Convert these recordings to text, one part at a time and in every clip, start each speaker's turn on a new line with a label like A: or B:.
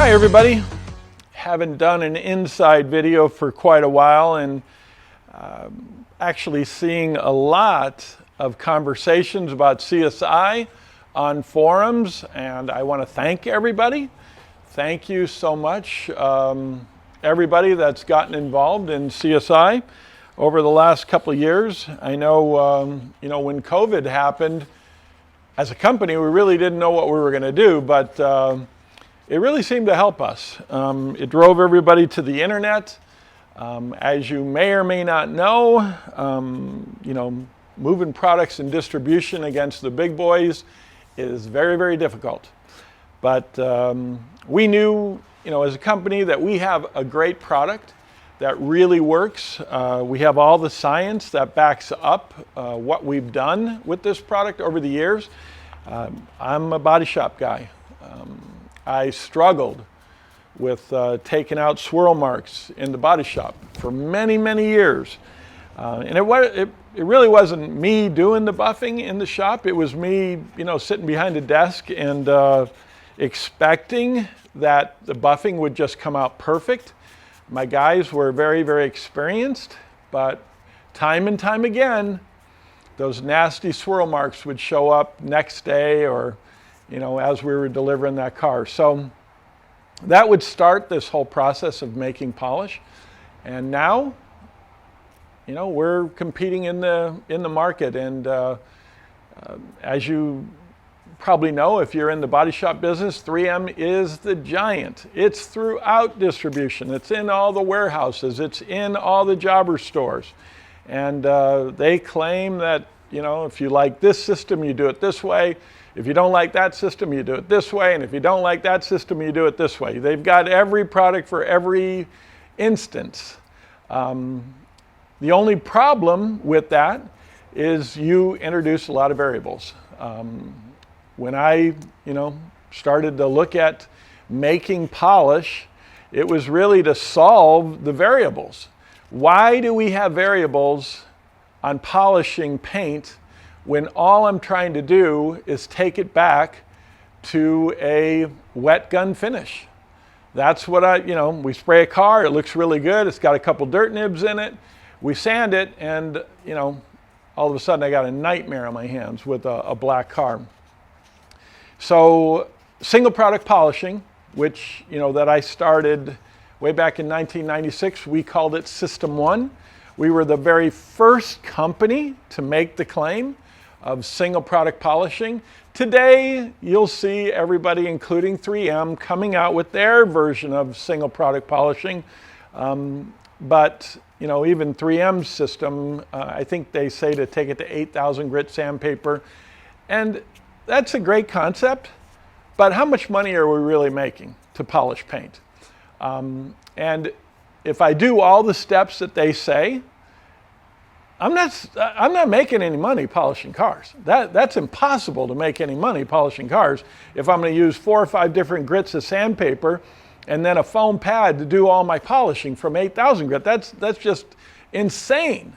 A: Hi everybody. Haven't done an inside video for quite a while, and actually seeing a lot of conversations about CSI on forums, and I want to thank everybody. Thank you so much, everybody that's gotten involved in CSI over the last couple of years. I know, when COVID happened, as a company, we really didn't know what we were going to do, but it really seemed to help us. It drove everybody to the internet. As you may or may not know, moving products and distribution against the big boys is very, very difficult. But we knew, as a company, that we have a great product that really works. We have all the science that backs up what we've done with this product over the years. I'm a body shop guy. I struggled with taking out swirl marks in the body shop for many, many years. And it really wasn't me doing the buffing in the shop. It was me, sitting behind a desk and expecting that the buffing would just come out perfect. My guys were very, very experienced, but time and time again, those nasty swirl marks would show up next day or, as we were delivering that car. So that would start this whole process of making polish. And now, we're competing in the market. And as you probably know, if you're in the body shop business, 3M is the giant. It's throughout distribution. It's in all the warehouses. It's in all the jobber stores. And they claim that, if you like this system, you do it this way. If you don't like that system, you do it this way. And if you don't like that system, you do it this way. They've got every product for every instance. The only problem with that is you introduce a lot of variables. When I, started to look at making polish, it was really to solve the variables. Why do we have variables on polishing paint when all I'm trying to do is take it back to a wet gun finish? That's what we spray a car, it looks really good, it's got a couple dirt nibs in it, we sand it, and all of a sudden I got a nightmare on my hands with a black car. So single product polishing, which that I started way back in 1996, we called it System 1. We were the very first company to make the claim of single product polishing. Today, you'll see everybody, including 3M, coming out with their version of single product polishing. But even 3M's system, I think they say to take it to 8,000 grit sandpaper. And that's a great concept, but how much money are we really making to polish paint? And if I do all the steps that they say, I'm not making any money polishing cars. That's impossible to make any money polishing cars if I'm going to use 4 or 5 different grits of sandpaper and then a foam pad to do all my polishing from 8,000 grit. That's just insane.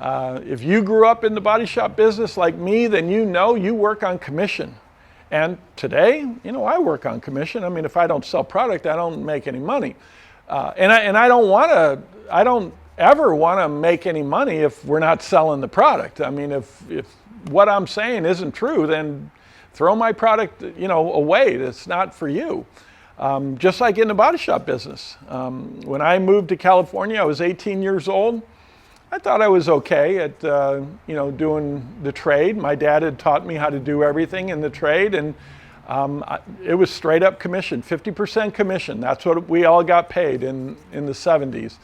A: If you grew up in the body shop business like me, then you work on commission. And today, I work on commission. I mean, if I don't sell product, I don't make any money. And I don't ever want to make any money if we're not selling the product. I mean, if what I'm saying isn't true, then throw my product, away. It's not for you. Just like in the body shop business. When I moved to California, I was 18 years old. I thought I was okay at, doing the trade. My dad had taught me how to do everything in the trade, and it was straight up commission, 50% commission. That's what we all got paid in the 70s.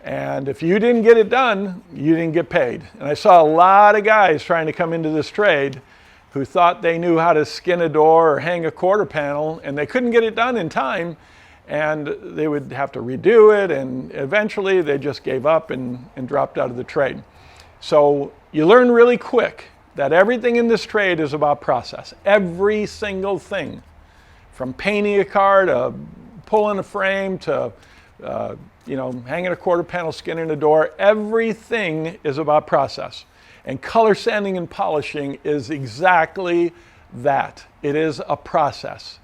A: And if you didn't get it done, you didn't get paid. And I saw a lot of guys trying to come into this trade who thought they knew how to skin a door or hang a quarter panel, and they couldn't get it done in time, and they would have to redo it, and eventually they just gave up and dropped out of the trade. So you learn really quick that everything in this trade is about process. Every single thing, from painting a car to pulling a frame to hanging a quarter panel, skinning a door, everything is about process. And color sanding and polishing is exactly that. It is a process.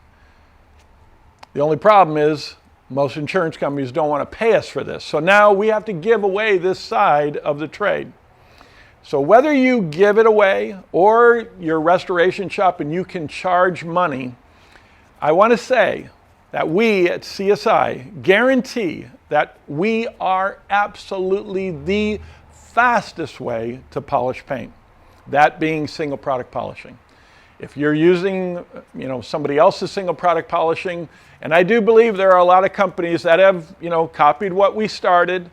A: The only problem is most insurance companies don't want to pay us for this. So now we have to give away this side of the trade. So whether you give it away or you're a restoration shop and you can charge money, I want to say that we at CSI guarantee that we are absolutely the fastest way to polish paint, that being single product polishing. If you're using, somebody else's single product polishing, and I do believe there are a lot of companies that have, copied what we started,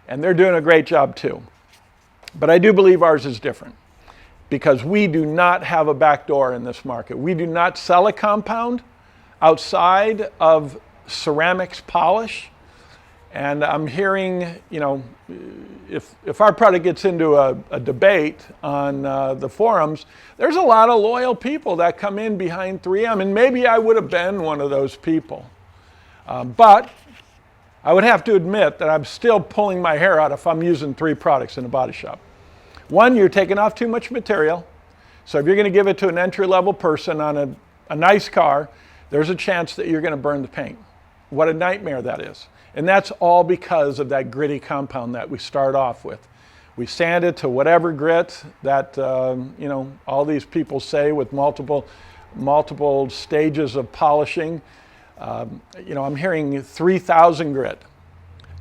A: and they're doing a great job too. But I do believe ours is different because we do not have a back door in this market. We do not sell a compound outside of ceramics polish. And I'm hearing, if our product gets into a debate on the forums, there's a lot of loyal people that come in behind 3M, and maybe I would have been one of those people. But I would have to admit that I'm still pulling my hair out if I'm using 3 products in a body shop. One, you're taking off too much material. So if you're going to give it to an entry-level person on a nice car, there's a chance that you're going to burn the paint. What a nightmare that is. And that's all because of that gritty compound that we start off with. We sand it to whatever grit that, all these people say with multiple stages of polishing. I'm hearing 3,000 grit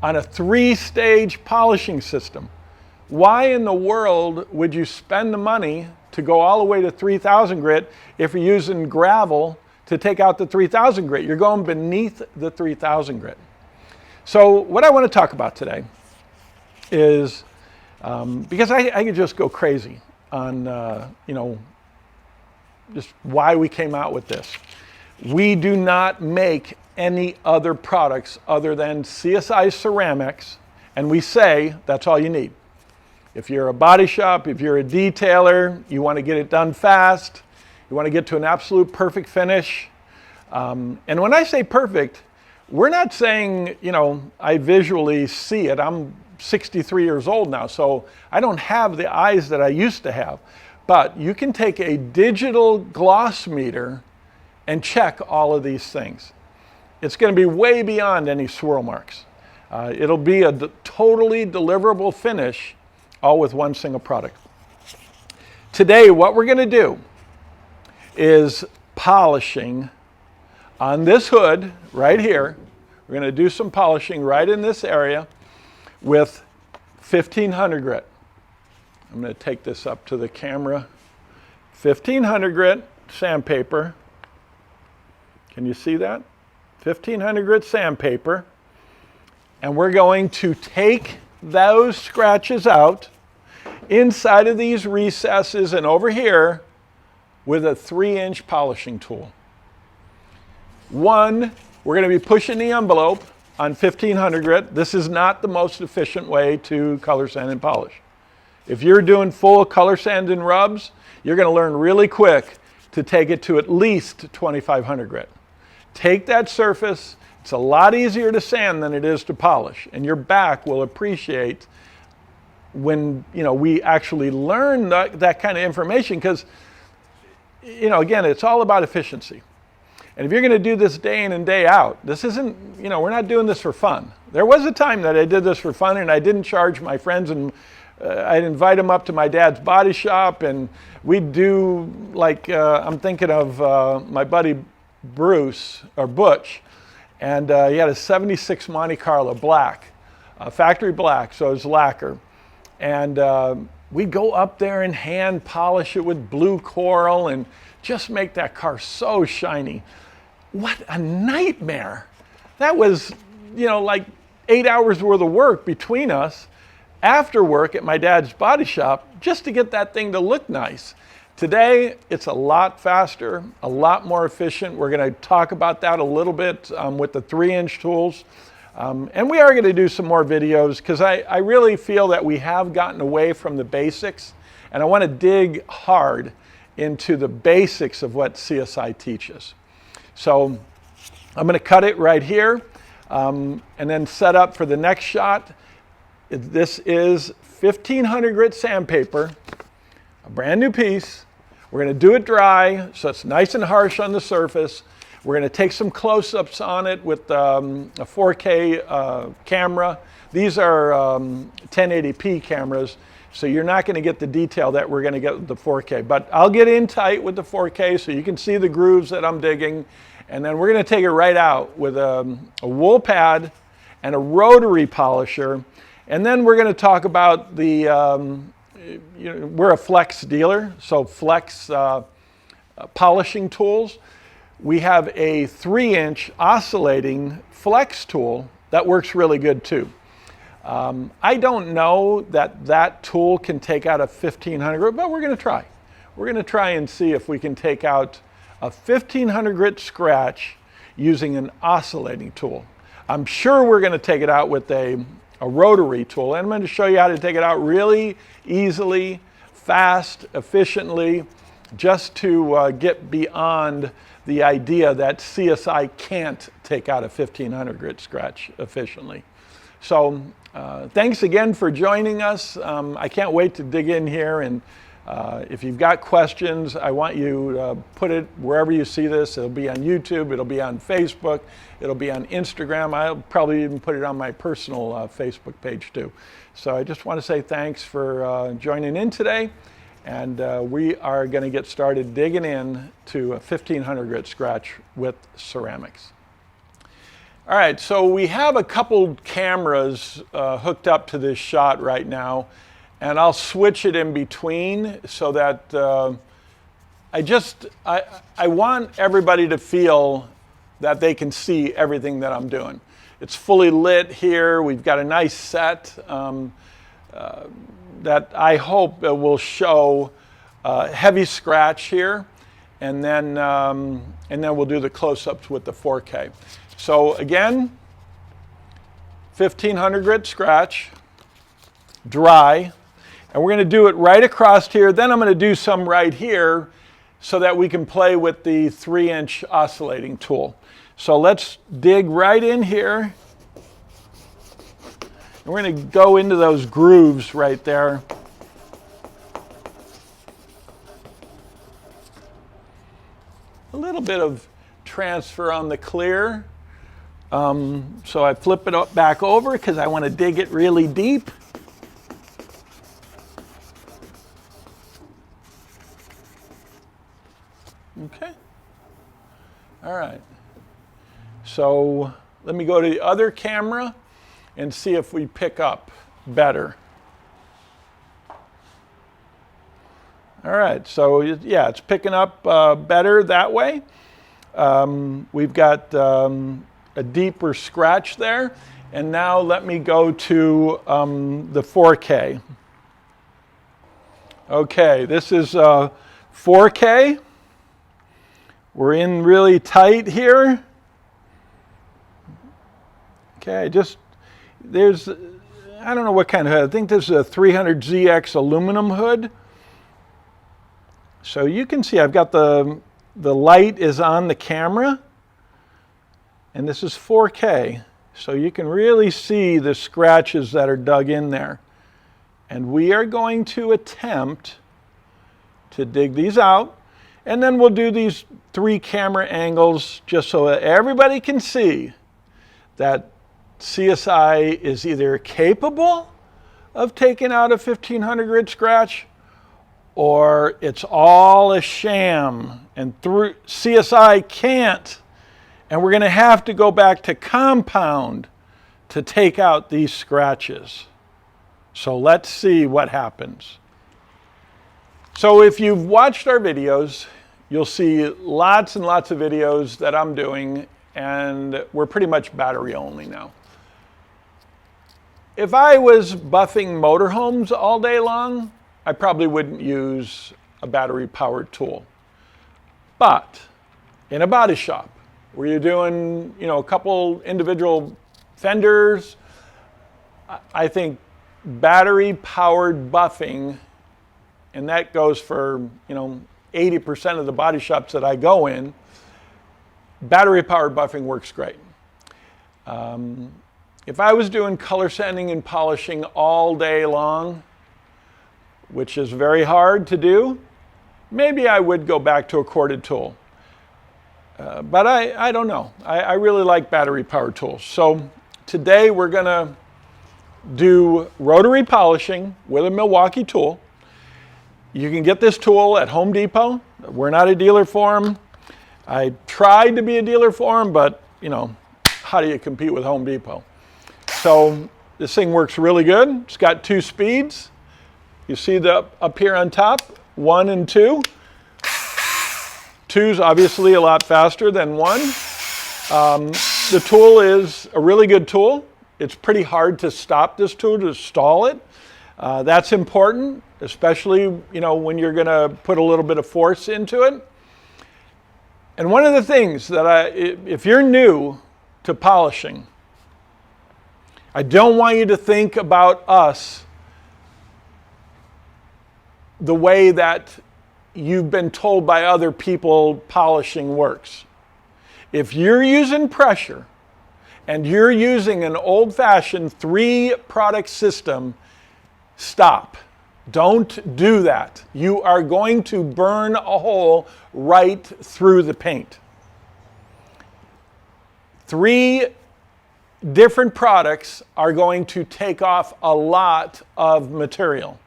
A: on a 3-stage polishing system. Why in the world would you spend the money to go all the way to 3,000 grit if you're using gravel to take out the 3,000 grit? You're going beneath the 3,000 grit. So what I want to talk about today is, because I could just go crazy on, just why we came out with this. We do not make any other products other than CSI Ceram-X, and we say that's all you need. If you're a body shop, if you're a detailer, you want to get it done fast, you want to get to an absolute perfect finish. And when I say perfect, we're not saying, I visually see it. I'm 63 years old now, so I don't have the eyes that I used to have. But you can take a digital gloss meter and check all of these things. It's going to be way beyond any swirl marks. It'll be a totally deliverable finish, all with one single product. Today, what we're going to do is polishing on this hood right here. We're going to do some polishing right in this area with 1500 grit. I'm going to take this up to the camera. 1500 grit sandpaper. Can you see that? 1500 grit sandpaper. And we're going to take those scratches out inside of these recesses and over here with a 3-inch polishing tool. One, we're going to be pushing the envelope on 1500 grit. This is not the most efficient way to color sand and polish. If you're doing full color sand and rubs, you're going to learn really quick to take it to at least 2500 grit. Take that surface. It's a lot easier to sand than it is to polish, and your back will appreciate when we actually learn that kind of information, because again, it's all about efficiency. And if you're going to do this day in and day out, this isn't, we're not doing this for fun. There was a time that I did this for fun and I didn't charge my friends, and I'd invite them up to my dad's body shop, and we'd do I'm thinking of my buddy Butch, and he had a 76 Monte Carlo black, factory black, so it was lacquer. And we'd go up there and hand polish it with blue coral and just make that car so shiny. What a nightmare. That was, 8 hours worth of work between us after work at my dad's body shop just to get that thing to look nice. Today, it's a lot faster, a lot more efficient. We're going to talk about that a little bit with the 3-inch tools. And we are going to do some more videos because I really feel that we have gotten away from the basics, and I want to dig hard into the basics of what CSI teaches. So I'm going to cut it right here and then set up for the next shot. This is 1500 grit sandpaper, a brand new piece. We're going to do it dry so it's nice and harsh on the surface. We're going to take some close-ups on it with a 4K camera. These are 1080p cameras, so you're not going to get the detail that we're going to get with the 4K. But I'll get in tight with the 4K so you can see the grooves that I'm digging. And then we're going to take it right out with a wool pad and a rotary polisher. And then we're going to talk about the, we're a flex dealer, so flex polishing tools. We have a 3-inch oscillating flex tool that works really good too. I don't know that that tool can take out a 1500 grit, but we're going to try. We're going to try and see if we can take out a 1500 grit scratch using an oscillating tool. I'm sure we're going to take it out with a rotary tool, and I'm going to show you how to take it out really easily, fast, efficiently, just to get beyond the idea that CSI can't take out a 1500 grit scratch efficiently. So thanks again for joining us. I can't wait to dig in here, and if you've got questions, I want you to put it wherever you see this. It'll be on YouTube, it'll be on Facebook, it'll be on Instagram. I'll probably even put it on my personal Facebook page too. So I just want to say thanks for joining in today, and we are going to get started digging in to a 1500 grit scratch with Ceram-X. All right, so we have a couple cameras hooked up to this shot right now, and I'll switch it in between so that I want everybody to feel that they can see everything that I'm doing. It's fully lit here. We've got a nice set that I hope will show heavy scratch here, and then we'll do the close-ups with the 4K. So again, 1500 grit scratch, dry, and we're going to do it right across here. Then I'm going to do some right here so that we can play with the 3-inch oscillating tool. So let's dig right in here. And we're going to go into those grooves right there. A little bit of transfer on the clear. So I flip it up back over because I want to dig it really deep. Okay. All right. So let me go to the other camera and see if we pick up better. All right. So yeah, it's picking up better that way. We've got a deeper scratch there. And now let me go to the 4K. Okay, this is 4K. We're in really tight here. Okay, there's, I don't know what kind of hood. I think this is a 300ZX aluminum hood. So you can see I've got the light is on the camera. And this is 4K, so you can really see the scratches that are dug in there. And we are going to attempt to dig these out, and then we'll do these 3 camera angles just so that everybody can see that CSI is either capable of taking out a 1500 grit scratch, or it's all a sham, and CSI can't. And we're going to have to go back to compound to take out these scratches. So let's see what happens. So if you've watched our videos, you'll see lots and lots of videos that I'm doing, and we're pretty much battery only now. If I was buffing motorhomes all day long, I probably wouldn't use a battery-powered tool. But in a body shop, where you're doing, a couple individual fenders, I think battery-powered buffing, and that goes for, 80% of the body shops that I go in, battery-powered buffing works great. If I was doing color sanding and polishing all day long, which is very hard to do, maybe I would go back to a corded tool. But I don't know. I really like battery power tools. So today we're going to do rotary polishing with a Milwaukee tool. You can get this tool at Home Depot. We're not a dealer for them. I tried to be a dealer for them, but you know, how do you compete with Home Depot? So this thing works really good. It's got 2 speeds. You see the up here on top, 1 and 2. 2's obviously a lot faster than 1. The tool is a really good tool. It's pretty hard to stop this tool, to stall it. That's important, especially when you're going to put a little bit of force into it. And one of the things that if you're new to polishing, I don't want you to think about us the way that you've been told by other people polishing works. If you're using pressure and you're using an old-fashioned 3-product system, stop. Don't do that. You are going to burn a hole right through the paint. 3 different products are going to take off a lot of material.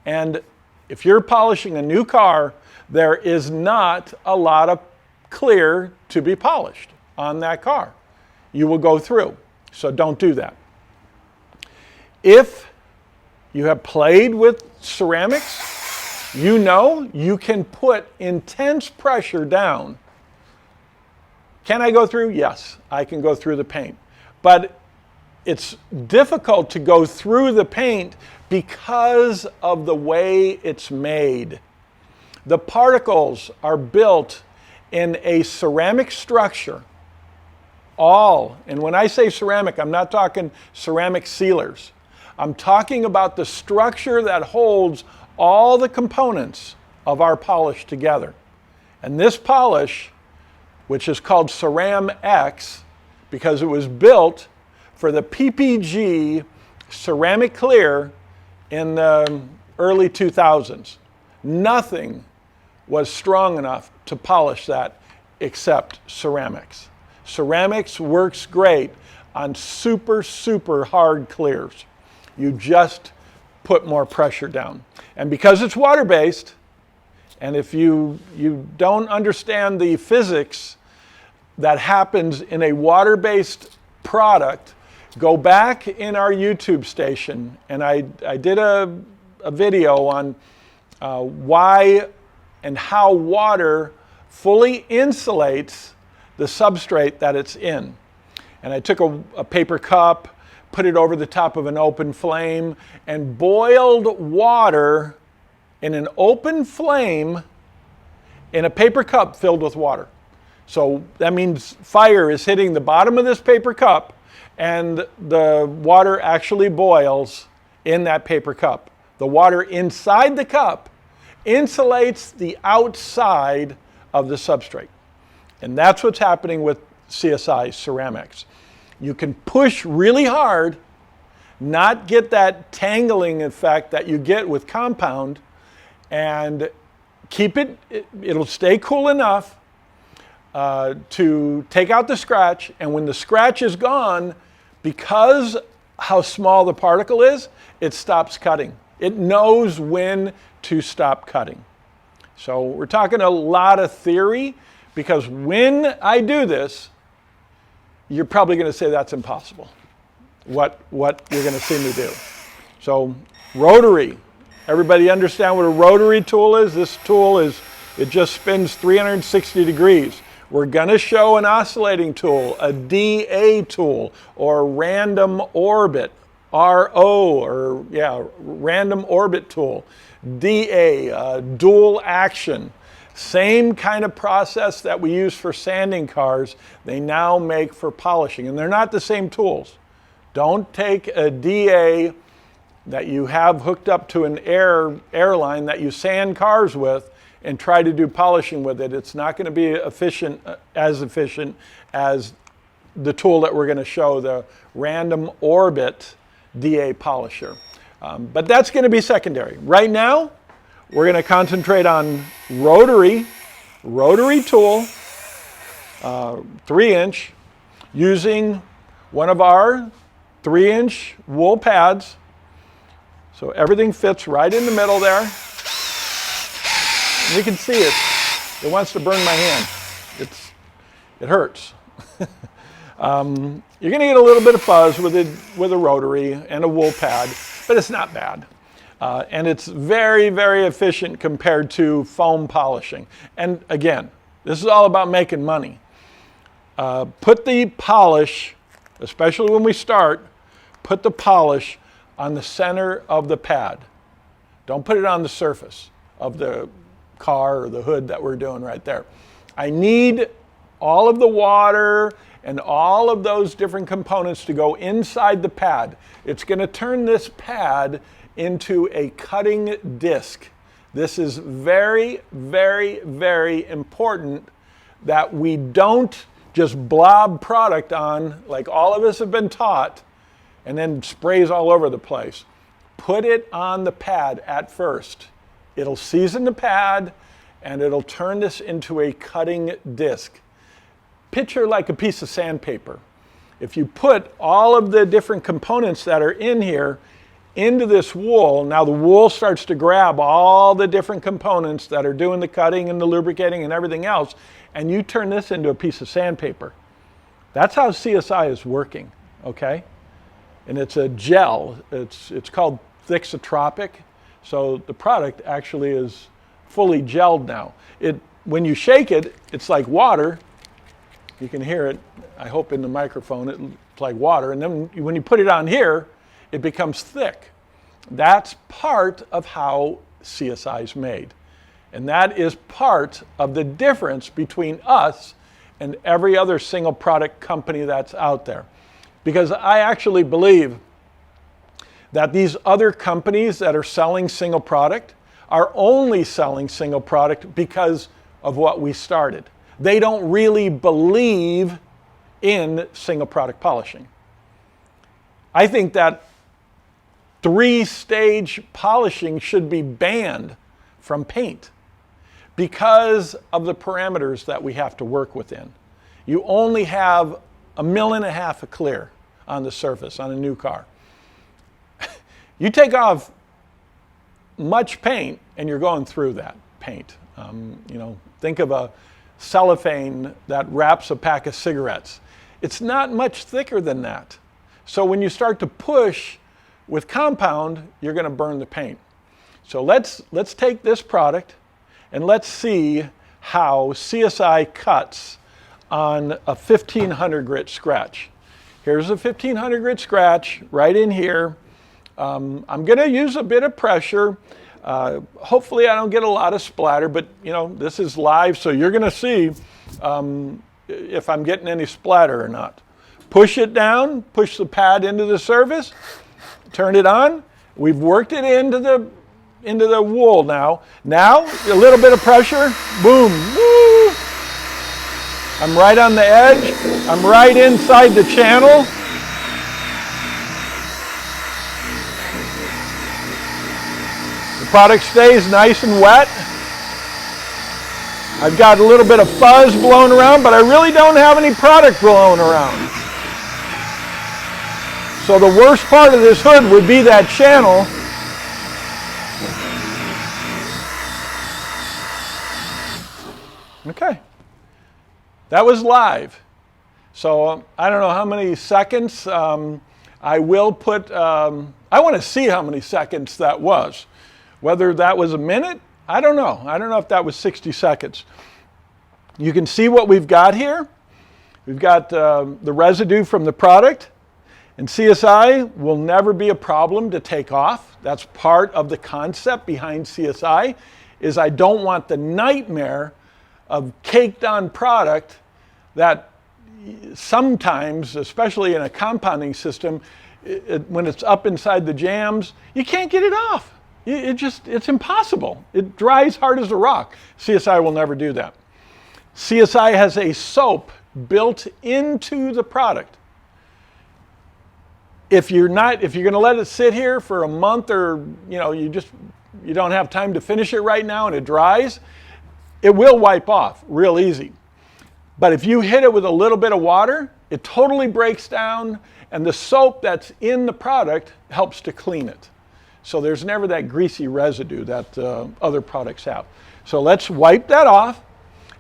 A: And if you're polishing a new car, there is not a lot of clear to be polished on that car. You will go through, so don't do that. If you have played with ceramics, you know you can put intense pressure down. Can I go through? Yes, I can go through the paint. But it's difficult to go through the paint because of the way it's made. The particles are built in a ceramic structure. And when I say ceramic, I'm not talking ceramic sealers. I'm talking about the structure that holds all the components of our polish together. And this polish, which is called Ceram-X, because it was built for the PPG ceramic clear in the early 2000s. Nothing was strong enough to polish that except Ceram-X. Ceram-X works great on super, super hard clears. You just put more pressure down. And because it's water-based, and if you don't understand the physics that happens in a water-based product, go back in our YouTube station, and I did a video on why and how water fully insulates the substrate that it's in. And I took a paper cup, put it over the top of an open flame, and boiled water in an open flame in a paper cup filled with water. So that means fire is hitting the bottom of this paper cup, and the water actually boils in that paper cup. The water inside the cup insulates the outside of the substrate. And that's what's happening with CSI Ceram-X. You can push really hard, not get that tangling effect that you get with compound, and keep it'll stay cool enough to take out the scratch. And when the scratch is gone, because how small the particle is, it stops cutting. It knows when to stop cutting. So we're talking a lot of theory, because when I do this, you're probably going to say that's impossible, what you're going to see me do. So rotary. Everybody understand what a rotary tool is? This tool it just spins 360 degrees. We're going to show an oscillating tool, a DA tool, or random orbit, random orbit tool. DA, dual action. Same kind of process that we use for sanding cars, they now make for polishing. And they're not the same tools. Don't take a DA that you have hooked up to an airline that you sand cars with and try to do polishing with it. It's not going to be efficient as the tool that we're going to show, the random orbit DA polisher. But that's going to be secondary. Right now, we're going to concentrate on rotary tool 3-inch, using one of our 3-inch wool pads. So everything fits right in the middle there. And you can see it. It wants to burn my hand. It hurts. You're going to get a little bit of fuzz with a rotary and a wool pad, but it's not bad. And it's very, very efficient compared to foam polishing. And again, this is all about making money. Put the polish, especially when we start, put the polish on the center of the pad. Don't put it on the surface of the car or the hood that we're doing right there. I need all of the water and all of those different components to go inside the pad. It's going to turn this pad into a cutting disc. This is very, very, very important that we don't just blob product on like all of us have been taught and then sprays all over the place. Put it on the pad at first. It'll season the pad and it'll turn this into a cutting disc. Picture like a piece of sandpaper. If you put all of the different components that are in here into this wool, now the wool starts to grab all the different components that are doing the cutting and the lubricating and everything else, and you turn this into a piece of sandpaper. That's how CSI is working, okay? And it's a gel. It's called thixotropic. So the product actually is fully gelled now. When you shake it, it's like water. You can hear it, I hope in the microphone, it's like water. And then when you put it on here, it becomes thick. That's part of how CSI is made. And that is part of the difference between us and every other single product company that's out there. Because I actually believe that these other companies that are selling single product are only selling single product because of what we started. They don't really believe in single product polishing. I think that 3-stage polishing should be banned from paint because of the parameters that we have to work within. You only have 1.5 mil of clear on the surface on a new car. You take off much paint and you're going through that paint. Think of a cellophane that wraps a pack of cigarettes. It's not much thicker than that. So when you start to push with compound, you're going to burn the paint. So let's take this product and let's see how CSI cuts on a 1500 grit scratch. Here's a 1500 grit scratch right in here. I'm going to use a bit of pressure. Hopefully I don't get a lot of splatter, but this is live, so you're going to see if I'm getting any splatter or not. Push it down, push the pad into the surface, turn it on. We've worked it into the wool now. Now, a little bit of pressure, boom, woo! I'm right on the edge. I'm right inside the channel. The product stays nice and wet. I've got a little bit of fuzz blowing around, but I really don't have any product blowing around. So the worst part of this hood would be that channel. Okay. That was live. So I don't know how many seconds. I will put, I want to see how many seconds that was. Whether that was a minute, I don't know. I don't know if that was 60 seconds. You can see what we've got here. We've got the residue from the product. And CSI will never be a problem to take off. That's part of the concept behind CSI, is I don't want the nightmare of caked on product that sometimes, especially in a compounding system, when it's up inside the jams, you can't get it off. It's impossible. It dries hard as a rock. CSI will never do that. CSI has a soap built into the product. If you're going to let it sit here for a month, or you don't have time to finish it right now and it dries, it will wipe off real easy. But if you hit it with a little bit of water, it totally breaks down, and the soap that's in the product helps to clean it. So there's never that greasy residue that other products have. So let's wipe that off,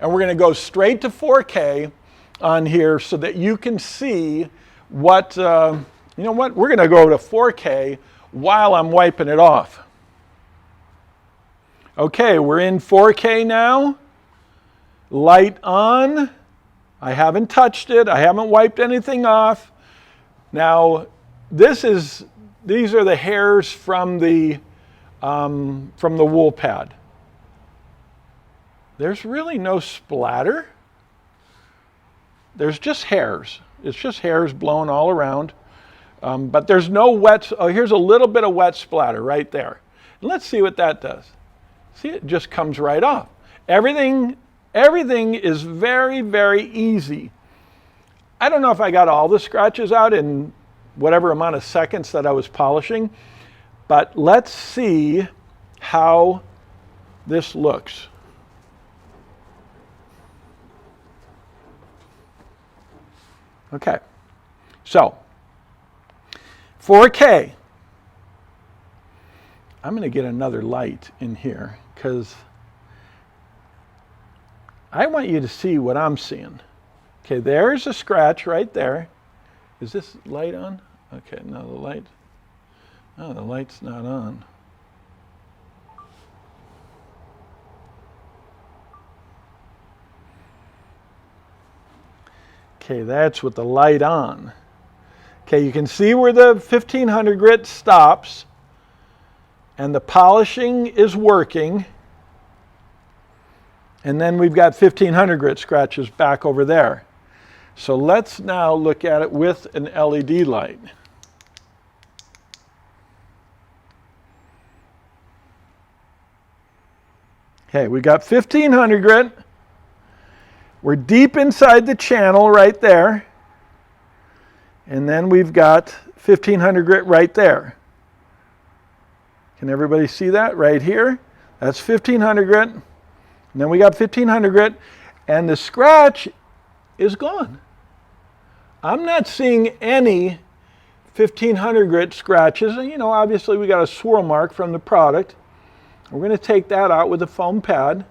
A: and we're going to go straight to 4K on here so that you can see what, you know what, we're going to go to 4K while I'm wiping it off. Okay, we're in 4K now. Light on. I haven't touched it. I haven't wiped anything off. Now, these are the hairs from the wool pad. There's really no splatter. There's just hairs. It's just hairs blown all around. But there's no wet. Oh, here's a little bit of wet splatter right there. And let's see what that does. See, it just comes right off. Everything is very, very easy. I don't know if I got all the scratches out in whatever amount of seconds that I was polishing, but let's see how this looks. Okay, so 4K. I'm going to get another light in here because I want you to see what I'm seeing. Okay, there's a scratch right there. Is this light on? Okay, no, the light's not on. Okay, that's with the light on. Okay, you can see where the 1500 grit stops, and the polishing is working. And then we've got 1500 grit scratches back over there. So let's now look at it with an LED light. Okay, we got 1500 grit. We're deep inside the channel right there. And then we've got 1500 grit right there. Can everybody see that right here? That's 1500 grit. And then we got 1500 grit, and the scratch is gone. I'm not seeing any 1500 grit scratches. And, you know, obviously we got a swirl mark from the product. We're going to take that out with a foam pad.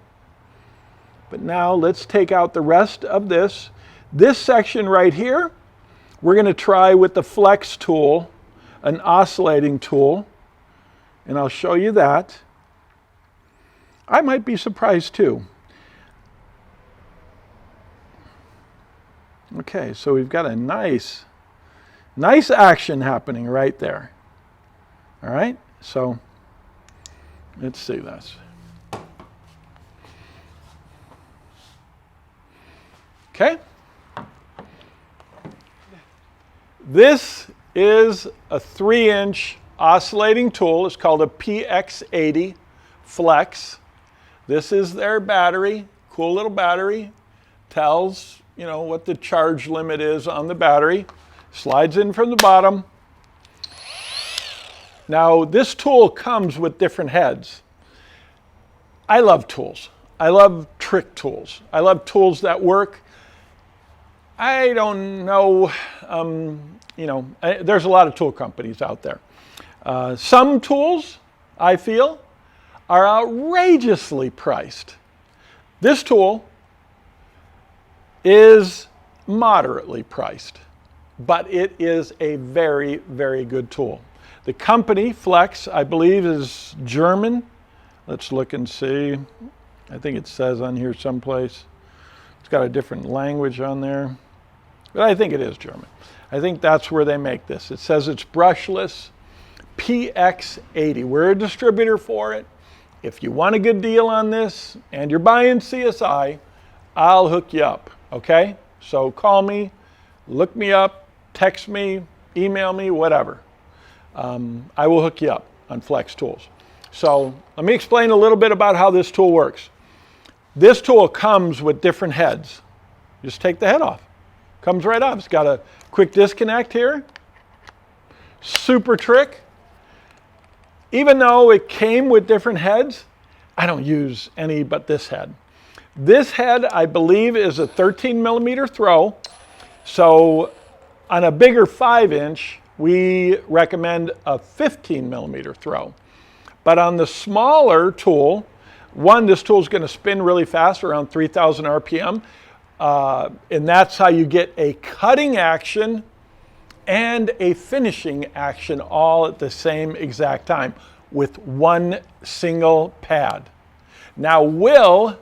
A: But now let's take out the rest of this. This section right here, we're going to try with the flex tool, an oscillating tool. And I'll show you that. I might be surprised too. Okay, so we've got a nice action happening right there. All right, so let's see this. Okay. This is a 3-inch oscillating tool. It's called a PX80 Flex. This is their battery, cool little battery. Tells, you know, what the charge limit is on the battery. Slides in from the bottom. Now, this tool comes with different heads. I love tools. I love trick tools. I love tools that work. I don't know, you know, there's a lot of tool companies out there. Some tools, I feel, are outrageously priced. This tool is moderately priced, but it is a very, very good tool. The company, Flex, I believe is German. Let's look and see. I think it says on here someplace. It's got a different language on there, but I think it is German. I think that's where they make this. It says it's brushless, PX80. We're a distributor for it. If you want a good deal on this and you're buying CSI, I'll hook you up, okay? So call me, look me up, text me, email me, whatever. I will hook you up on Flex tools. So let me explain a little bit about how this tool works. This tool comes with different heads. Just take the head off. Comes right off. It's got a quick disconnect here. Super trick. Even though it came with different heads, I don't use any but this head. This head, I believe, is a 13 millimeter throw. So on a bigger 5-inch, we recommend a 15 millimeter throw. But on the smaller tool, this tool is going to spin really fast, around 3,000 RPM. And that's how you get a cutting action and a finishing action all at the same exact time with one single pad. Now, will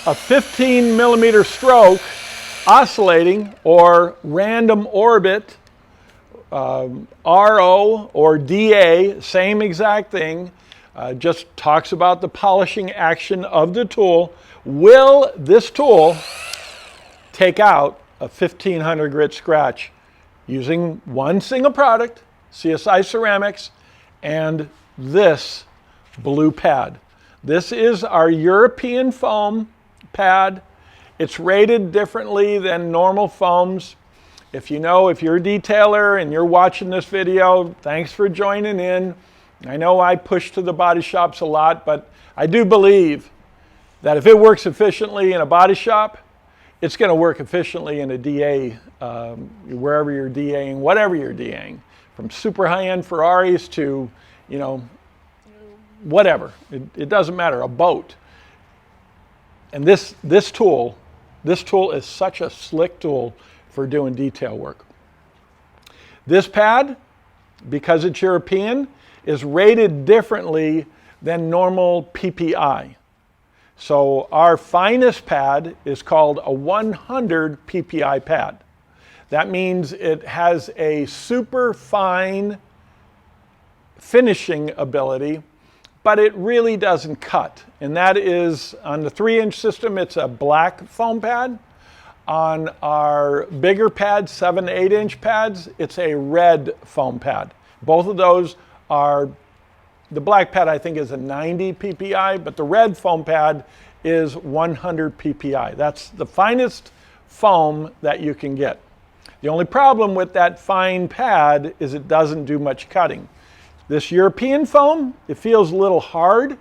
A: a 15 millimeter stroke oscillating or random orbit, RO or DA, same exact thing, just talks about the polishing action of the tool. Will this tool take out a 1500 grit scratch using one single product, CSI Ceram-X, and this blue pad? This is our European foam pad. It's rated differently than normal foams. If you're a detailer and you're watching this video, thanks for joining in. I know I push to the body shops a lot, but I do believe that if it works efficiently in a body shop, it's going to work efficiently in a DA, wherever you're DAing, whatever you're DAing, from super high-end Ferraris to, whatever. It doesn't matter, a boat. And this tool is such a slick tool for doing detail work. This pad, because it's European, is rated differently than normal PPI. So our finest pad is called a 100 PPI pad. That means it has a super fine finishing ability, but it really doesn't cut. And that is, on the 3-inch system, it's a black foam pad. On our bigger pads, 7 to 8-inch pads, it's a red foam pad. Both of those are, the black pad I think is a 90 PPI, but the red foam pad is 100 PPI. That's the finest foam that you can get. The only problem with that fine pad is it doesn't do much cutting. This European foam, it feels a little hard.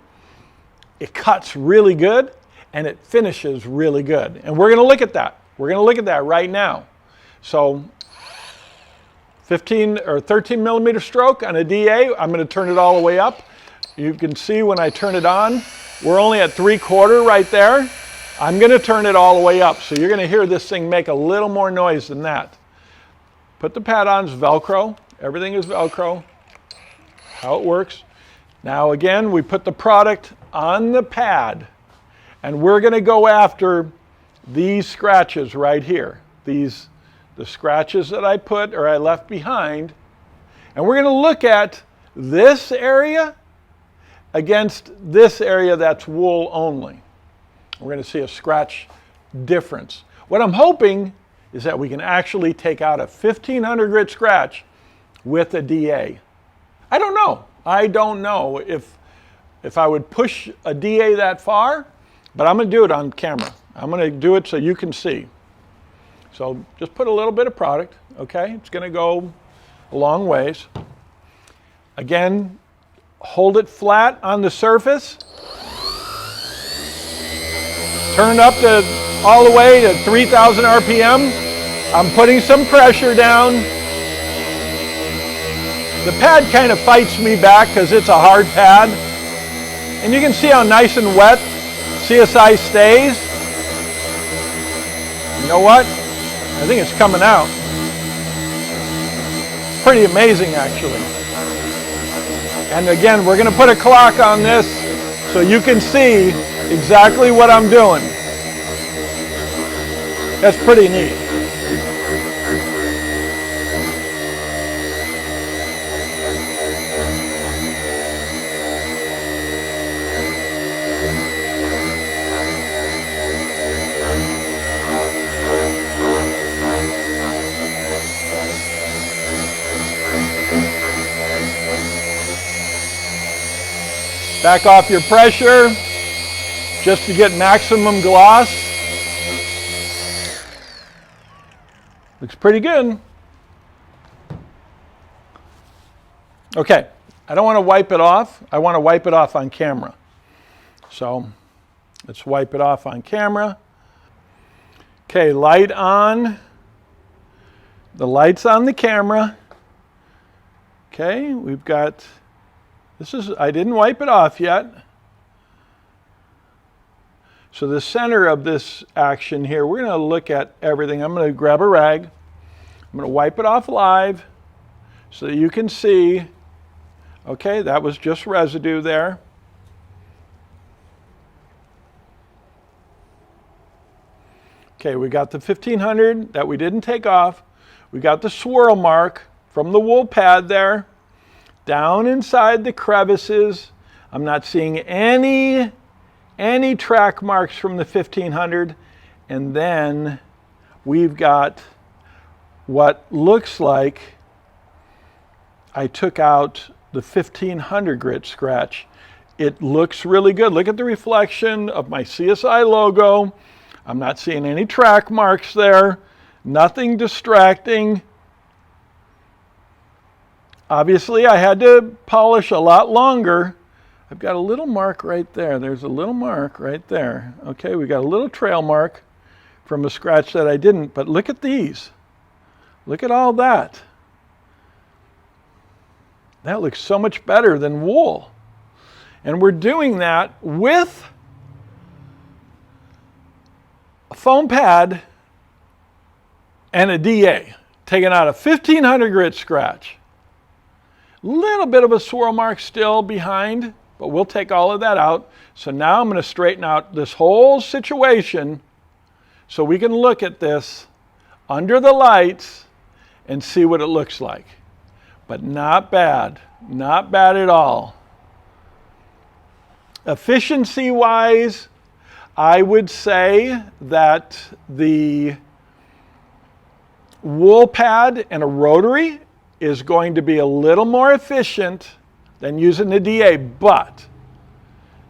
A: It cuts really good, and it finishes really good. And we're going to look at that. We're going to look at that right now. So 15 or 13 millimeter stroke on a DA, I'm going to turn it all the way up. You can see when I turn it on, we're only at 3/4 right there. I'm going to turn it all the way up. So you're going to hear this thing make a little more noise than that. Put the pad on, it's Velcro. Everything is Velcro. How it works. Now again, we put the product on the pad, and we're going to go after these scratches right here. The scratches that I put or I left behind, and we're going to look at this area against this area that's wool only. We're going to see a scratch difference. What I'm hoping is that we can actually take out a 1500 grit scratch with a DA. I don't know. I don't know if I would push a DA that far, but I'm going to do it on camera. I'm going to do it so you can see. So just put a little bit of product, okay? It's going to go a long ways. Again, hold it flat on the surface. Turn up all the way to 3,000 RPM. I'm putting some pressure down. The pad kind of fights me back because it's a hard pad. And you can see how nice and wet CSI stays. You know what? I think it's coming out. Pretty amazing, actually. And again, we're going to put a clock on this so you can see exactly what I'm doing. That's pretty neat. Back off your pressure just to get maximum gloss. Looks pretty good. Okay, I don't want to wipe it off. I want to wipe it off on camera. So Let's wipe it off on camera. Okay, light on. The light's on the camera. Okay, we've got, I didn't wipe it off yet. So the center of this action here, we're going to look at everything. I'm going to grab a rag. I'm going to wipe it off live so that you can see. Okay, that was just residue there. Okay, we got the 1500 that we didn't take off. We got the swirl mark from the wool pad there. Down inside the crevices, I'm not seeing any track marks from the 1500. And then we've got what looks like I took out the 1500 grit scratch. It looks really good. Look at the reflection of my CSI logo. I'm not seeing any track marks there, nothing distracting. Obviously, I had to polish a lot longer. I've got a little mark right there. There's a little mark right there. Okay, we got a little trail mark from a scratch that I didn't, but look at these. Look at all that. That looks so much better than wool. And we're doing that with a foam pad and a DA, taking out a 1500 grit scratch. Little bit of a swirl mark still behind, but we'll take all of that out. So now I'm going to straighten out this whole situation so we can look at this under the lights and see what it looks like. But not bad at all. Efficiency-wise, I would say that the wool pad and a rotary is going to be a little more efficient than using the DA, but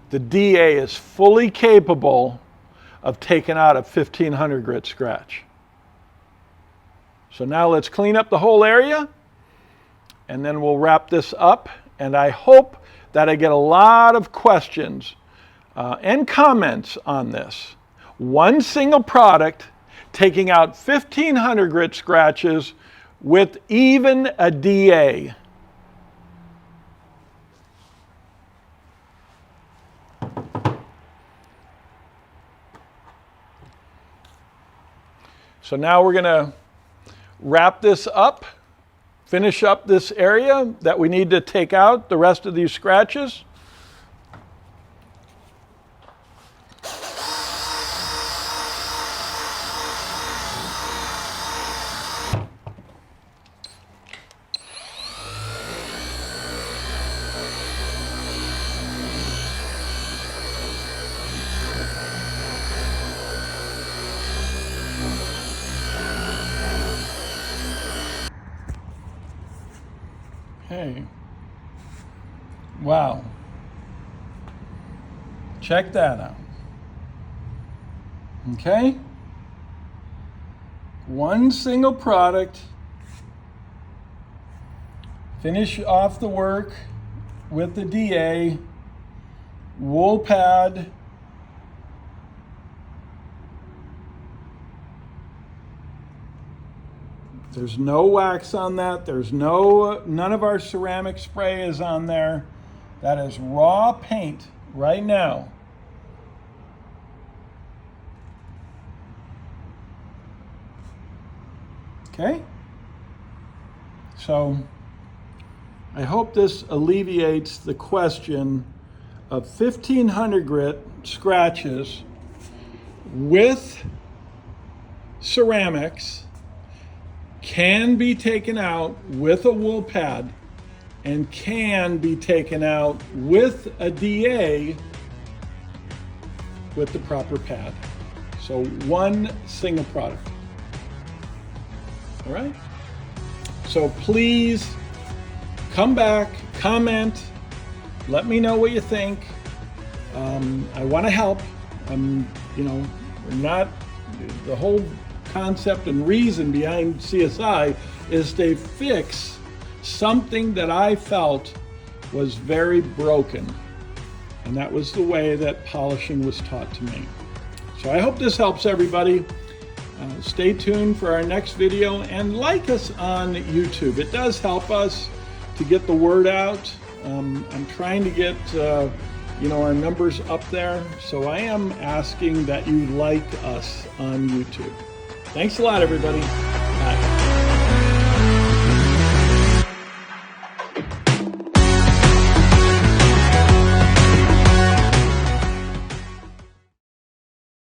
A: the DA is fully capable of taking out a 1500 grit scratch. So now let's clean up the whole area and then we'll wrap this up. And I hope that I get a lot of questions and comments on this. One single product taking out 1500 grit scratches with even a DA. So now we're going to wrap this up, finish up this area that we need to take out the rest of these scratches. Hey, wow, check that out. Okay, one single product, finish off the work with the DA, wool pad, there's no wax on that. There's none of our ceramic spray is on there. That is raw paint right now. Okay? So I hope this alleviates the question of 1500 grit scratches with Ceram-X can be taken out with a wool pad and can be taken out with a DA with the proper pad. So one single product. All right? So please come back, comment, let me know what you think. I want to help. We're not, the whole concept and reason behind CSI is to fix something that I felt was very broken. And that was the way that polishing was taught to me. So I hope this helps everybody. Stay tuned for our next video and like us on YouTube. It does help us to get the word out. I'm trying to get our numbers up there. So I am asking that you like us on YouTube. Thanks a lot, everybody.